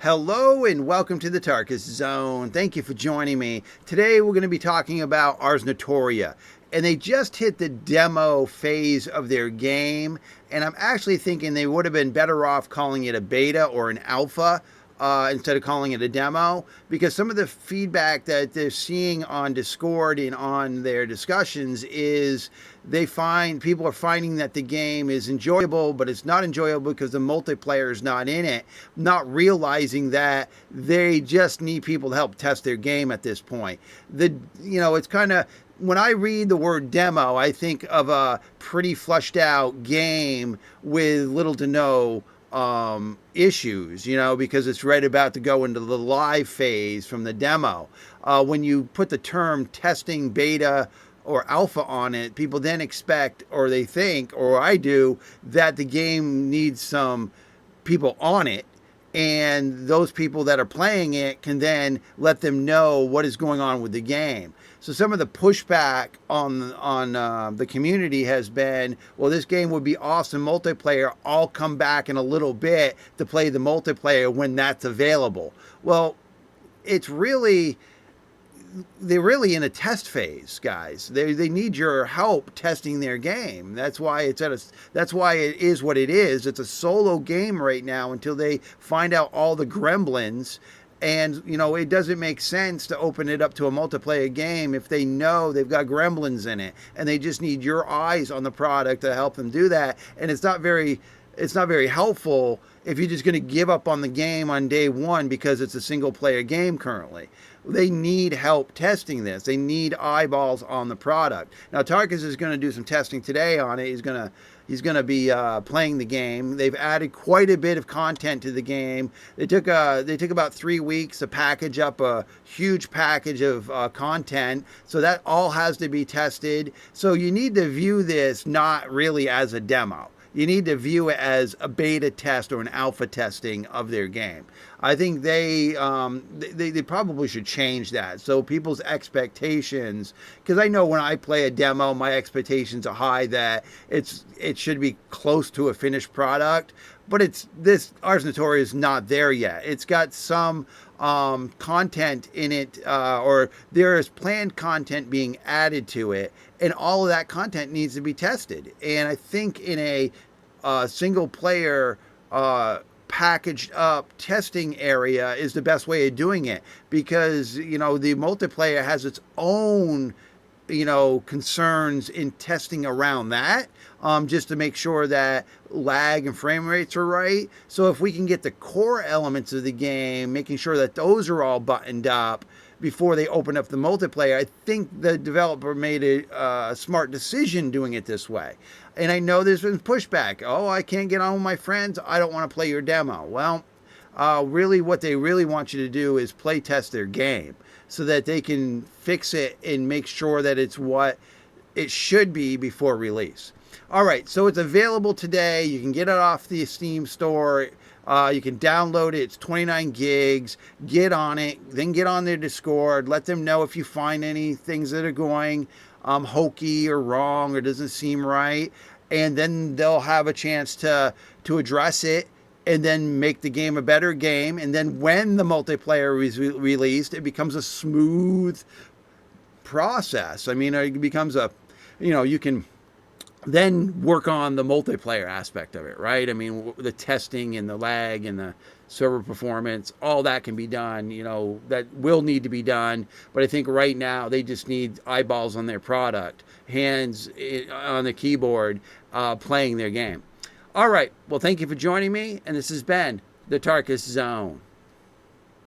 Hello and welcome to the Tarkus Zone. Thank you for joining me. Today we're going to be talking about Ars Notoria. And they just hit the demo phase of their game. And I'm actually thinking they would have been better off calling it a beta or an alpha instead of calling it a demo. Because some of the feedback that they're seeing on Discord and on their discussions is people are finding that the game is enjoyable, but it's not enjoyable because the multiplayer is not in it, not realizing that they just need people to help test their game at this point. It's kind of, when I read the word demo, I think of a pretty fleshed out game with little to no issues, because it's right about to go into the live phase from the demo. When you put the term testing, beta, or alpha on it, people then expect, or they think, or I do, that the game needs some people on it, and those people that are playing it can then let them know what is going on with the game. So some of the pushback on the community has been, well, this game would be awesome multiplayer. I'll come back in a little bit to play the multiplayer when that's available. Well, they're really in a test phase, guys. They need your help testing their game. That's why it is what it is. It's a solo game right now until they find out all the gremlins. And, it doesn't make sense to open it up to a multiplayer game if they know they've got gremlins in it. And they just need your eyes on the product to help them do that. And it's not very helpful if you're just going to give up on the game on day one because it's a single player game currently. They need help testing this. They need eyeballs on the product. Now, Tarkus is going to do some testing today on it. He's going to be playing the game. They've added quite a bit of content to the game. They took about 3 weeks to package up a huge package of content. So that all has to be tested. So you need to view this not really as a demo. You need to view it as a beta test or an alpha testing of their game. I think they probably should change that. So people's expectations, because I know when I play a demo, my expectations are high that it should be close to a finished product. But this Ars Notoria is not there yet. It's got some content in it, or there is planned content being added to it, and all of that content needs to be tested. And I think in a single player packaged up testing area is the best way of doing it, because the multiplayer has its own concerns in testing around that, just to make sure that lag and frame rates are right. So if we can get the core elements of the game, making sure that those are all buttoned up before they open up the multiplayer, I think the developer made a smart decision doing it this way. And I know there's been pushback. Oh, I can't get on with my friends. I don't want to play your demo. Well, really what they really want you to do is play test their game so that they can fix it and make sure that it's what it should be before release. All right, so it's available today. You can get it off the Steam store. You can download it. It's 29 gigs. Get on it. Then get on their Discord. Let them know if you find any things that are going hokey or wrong or doesn't seem right. And then they'll have a chance to address it and then make the game a better game. And then when the multiplayer is released, it becomes a smooth process. I mean, it becomes you can then work on the multiplayer aspect of it, right? I mean, the testing and the lag and the server performance, all that can be done, that will need to be done. But I think right now they just need eyeballs on their product, hands on the keyboard, playing their game. All right. Well, thank you for joining me. And this has been the Tarkus Zone.